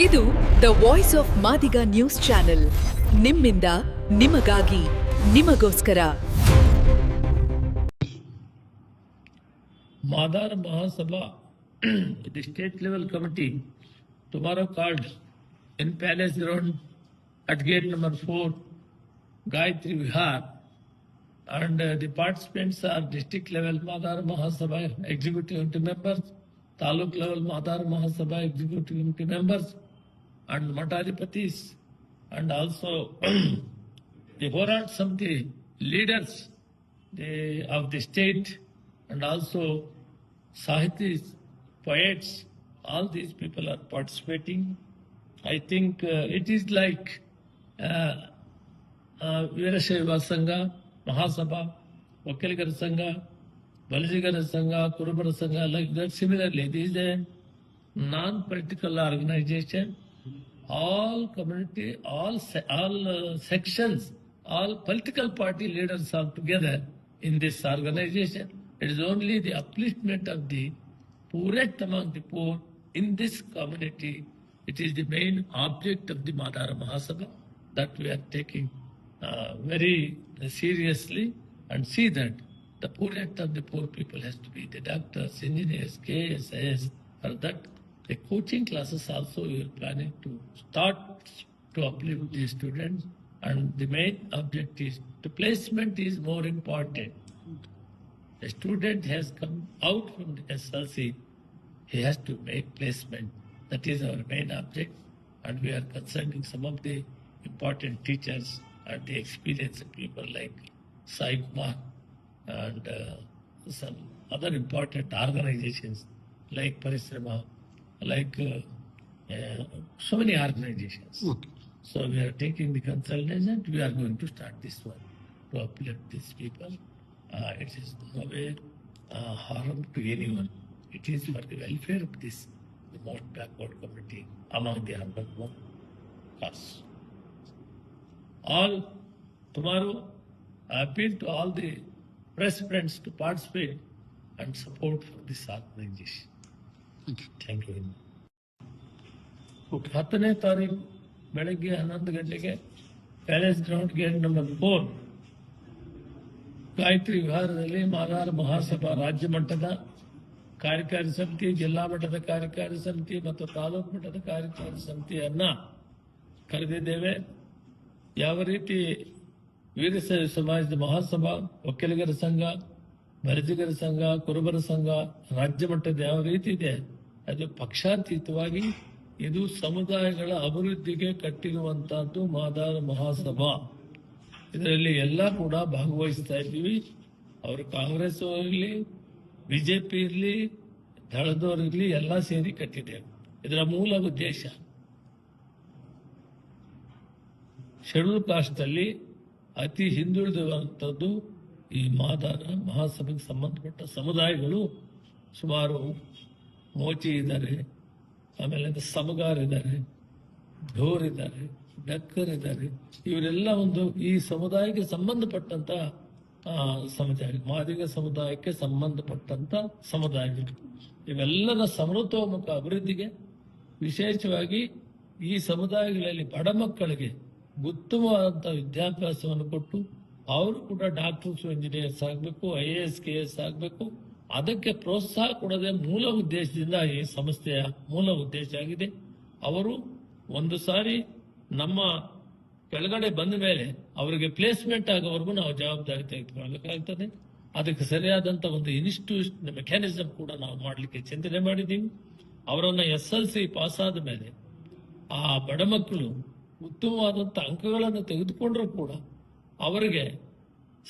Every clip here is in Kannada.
ಇದು the voice of Madiga news channel. ನಿಮ್ಮಿಂದ ನಿಮಗಾಗಿ ನಿಮಗೋಸ್ಕರ. Madar Mahasabha, the state level committee, tomorrow called in Palace Ground at gate number 4, Gayatri Vihar, and the participants are district level Madar Mahasabha executive committee members, Taluk level Madar Mahasabha executive committee members, and Matadipatis, and also the Horat Samiti leaders of the state, and also Sahitis, poets, all these people are participating. I think it is like Veerashaiva Sangha, Mahasabha, Vakilgara Sangha, Balijigara Sangha, Kurubara Sangha, like that. Similarly, this is a non-political organization. All community, all sections, all political party leaders are together in this organization. It is only the upliftment of the poorest among the poor in this community. It is the main object of the Madara Mahasabha that we are taking very seriously, and see that the poorest of the poor people has to be the doctors, engineers, KSS, for that. The coaching classes also we are planning to start to uplift the students, and the main object is the placement is more important. The student has come out from the SLC, he has to make placement. That is our main object, and we are consulting some of the important teachers and the experienced people like Sai Kumar and some other important organizations like Parishrama, like so many organizations. Okay. So we are taking the consultation. We are going to start this one to uplift these people. It is no way harm to anyone. It is for the welfare of this the most backward community among the urban class. All tomorrow, I appeal to all the press friends to participate and support for this organization. Thank you. 10ನೇ ತಾರೀಕು ಬೆಳಗ್ಗೆ 11 ಗಂಟೆಗೆ palace ground gate number 4 Gayatri ವಿಹಾರದಲ್ಲಿ ಮಾದಾರ ಮಹಾಸಭಾ ರಾಜ್ಯ ಮಟ್ಟದ ಕಾರ್ಯಕಾರಿ ಸಮಿತಿ, ಜಿಲ್ಲಾ ಮಟ್ಟದ ಕಾರ್ಯಕಾರಿ ಸಮಿತಿ ಮತ್ತು ತಾಲೂಕು ಮಟ್ಟದ ಕಾರ್ಯಕಾರಿ ಸಮಿತಿಯನ್ನ ಕರೆದಿದ್ದೇವೆ. ಯಾವ ರೀತಿ ವೀರಶೈವ ಸಮಾಜದ ಮಹಾಸಭಾ, ಒಕ್ಕಲಿಗರ ಸಂಘ, ಬಲಿಜಿಗರ ಸಂಘ, ಕುರುಬರ ಸಂಘ ರಾಜ್ಯ ಮಟ್ಟದ ಯಾವ ರೀತಿ ಇದೆ, ಅದು ಪಕ್ಷಾತೀತವಾಗಿ ಇದು ಸಮುದಾಯಗಳ ಅಭಿವೃದ್ಧಿಗೆ ಕಟ್ಟಿರುವಂತಹದ್ದು ಮಾದಾರ ಮಹಾಸಭಾ. ಇದರಲ್ಲಿ ಎಲ್ಲ ಕೂಡ ಭಾಗವಹಿಸ್ತಾ ಇದ್ದೀವಿ. ಅವರು ಕಾಂಗ್ರೆಸ್ ಇರಲಿ, ಬಿಜೆಪಿ ಇರಲಿ, ದಳದವರಿರಲಿ, ಎಲ್ಲ ಸೇರಿ ಕಟ್ಟಿದ್ದೇವೆ. ಇದರ ಮೂಲ ಉದ್ದೇಶ ಶೆಡ್ಯೂಲ್ ಕಾಸ್ಟ್ನಲ್ಲಿ ಅತಿ ಹಿಂದುಳಿದಿರುವಂಥದ್ದು ಈ ಮಾದಾರ ಮಹಾಸಭೆಗೆ ಸಂಬಂಧಪಟ್ಟ ಸಮುದಾಯಗಳು ಸುಮಾರು ಮೋಚಿ ಇದ್ದಾರೆ, ಆಮೇಲೆ ಸಮಗಾರ್ ಇದ್ದಾರೆ, ಢೋರ್ ಇದ್ದಾರೆ, ಡಕ್ಕರ್ ಇದ್ದಾರೆ. ಇವರೆಲ್ಲ ಒಂದು ಈ ಸಮುದಾಯಕ್ಕೆ ಸಂಬಂಧಪಟ್ಟಂತ ಸಮುದಾಯ, ಮಾದಿಗ ಸಮುದಾಯಕ್ಕೆ ಸಂಬಂಧಪಟ್ಟಂತ ಸಮುದಾಯಗಳು. ಇವೆಲ್ಲರ ಸಮೃದ್ಧೋಮುಖ ಅಭಿವೃದ್ಧಿಗೆ, ವಿಶೇಷವಾಗಿ ಈ ಸಮುದಾಯಗಳಲ್ಲಿ ಬಡ ಮಕ್ಕಳಿಗೆ ಉತ್ತಮವಾದಂಥ ವಿದ್ಯಾಭ್ಯಾಸವನ್ನು ಕೊಟ್ಟು ಅವರು ಕೂಡ ಡಾಕ್ಟರ್ಸ್, ಇಂಜಿನಿಯರ್ಸ್ ಆಗಬೇಕು, IAS, KS ಆಗಬೇಕು. ಅದಕ್ಕೆ ಪ್ರೋತ್ಸಾಹ ಕೊಡದೆ ಮೂಲ ಉದ್ದೇಶದಿಂದ ಈ ಸಂಸ್ಥೆಯ ಮೂಲ ಉದ್ದೇಶ ಆಗಿದೆ. ಅವರು ಒಂದು ಸಾರಿ ನಮ್ಮ ಕೆಳಗಡೆ ಬಂದ ಮೇಲೆ ಅವರಿಗೆ ಪ್ಲೇಸ್ಮೆಂಟ್ ಆಗೋವರೆಗೂ ನಾವು ಜವಾಬ್ದಾರಿ ತೆಗೆದುಕೊಳ್ಳಬೇಕಾಗ್ತದೆ. ಅದಕ್ಕೆ ಸರಿಯಾದಂತ ಒಂದು ಇನ್ಸ್ಟಿಟ್ಯೂಷನ್ ಮೆಕ್ಯಾನಿಸಮ್ ಕೂಡ ನಾವು ಮಾಡಲಿಕ್ಕೆ ಚಿಂತನೆ ಮಾಡಿದ್ದೀವಿ. ಅವರನ್ನ SLC ಪಾಸ್ ಆದ ಮೇಲೆ ಆ ಬಡ ಮಕ್ಕಳು ಉತ್ತಮವಾದಂತ ಅಂಕಗಳನ್ನು ತೆಗೆದುಕೊಂಡ್ರೂ ಕೂಡ ಅವರಿಗೆ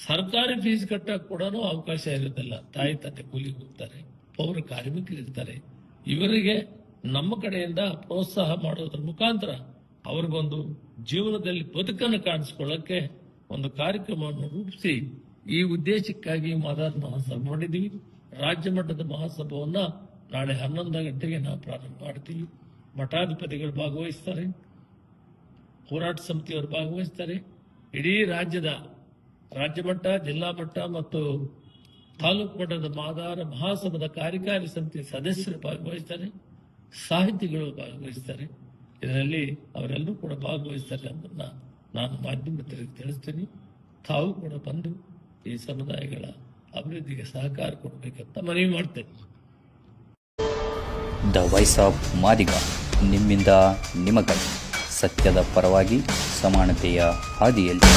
ಸರ್ಕಾರಿ ಫೀಸ್ ಕಟ್ಟಕ್ಕೆ ಕೂಡ ಅವಕಾಶ ಇರುವುದಿಲ್ಲ. ತಾಯಿ ತಂದೆ ಕೂಲಿಗೆ ಹೋಗ್ತಾರೆ, ಪೌರ ಕಾರ್ಮಿಕರಿರ್ತಾರೆ. ಇವರಿಗೆ ನಮ್ಮ ಕಡೆಯಿಂದ ಪ್ರೋತ್ಸಾಹ ಮಾಡೋದ್ರ ಮುಖಾಂತರ ಅವ್ರಿಗೊಂದು ಜೀವನದಲ್ಲಿ ಬದುಕನ್ನು ಕಾಣಿಸ್ಕೊಳ್ಳಕ್ಕೆ ಒಂದು ಕಾರ್ಯಕ್ರಮವನ್ನು ರೂಪಿಸಿ ಈ ಉದ್ದೇಶಕ್ಕಾಗಿ ಮಾದಾರ ಮಹಾಸಭೆ ಮಾಡಿದ್ದೀವಿ. ರಾಜ್ಯ ಮಟ್ಟದ ಮಹಾಸಭೆಯನ್ನ ನಾಳೆ 11 ಗಂಟೆಗೆ ನಾವು ಪ್ರಾರಂಭ ಮಾಡ್ತೀವಿ. ಮಠಾಧಿಪತಿಗಳು ಭಾಗವಹಿಸ್ತಾರೆ, ಹೋರಾಟ ಸಮಿತಿಯವರು ಭಾಗವಹಿಸ್ತಾರೆ. ಇಡೀ ರಾಜ್ಯ ಮಟ್ಟ, ಜಿಲ್ಲಾ ಮಟ್ಟ ಮತ್ತು ತಾಲೂಕು ಮಟ್ಟದ ಮಾದಾರ ಮಹಾಸಭಾದ ಕಾರ್ಯಕಾರಿ ಸಮಿತಿ ಸದಸ್ಯರು ಭಾಗವಹಿಸ್ತಾರೆ, ಸಾಹಿತಿಗಳು ಭಾಗವಹಿಸ್ತಾರೆ. ಇದರಲ್ಲಿ ಅವರೆಲ್ಲರೂ ಕೂಡ ಭಾಗವಹಿಸ್ತಾರೆ ಅನ್ನೋದನ್ನ ನಾನು ಮಾಧ್ಯಮದವರಿಗೆ ತಿಳಿಸ್ತೀನಿ. ತಾವು ಕೂಡ ಬಂದು ಈ ಸಮುದಾಯಗಳ ಅಭಿವೃದ್ಧಿಗೆ ಸಹಕಾರ ಕೊಡಬೇಕಂತ ಮನವಿ ಮಾಡ್ತೇನೆ. ದ ವಾಯ್ಸ್ ಆಫ್ ಮಾದಿಗ, ನಿಮ್ಮಿಂದ ನಿಮಗಾಗಿ, ಸತ್ಯದ ಪರವಾಗಿ, ಸಮಾನತೆಯ ಹಾದಿಯಲ್ಲಿ.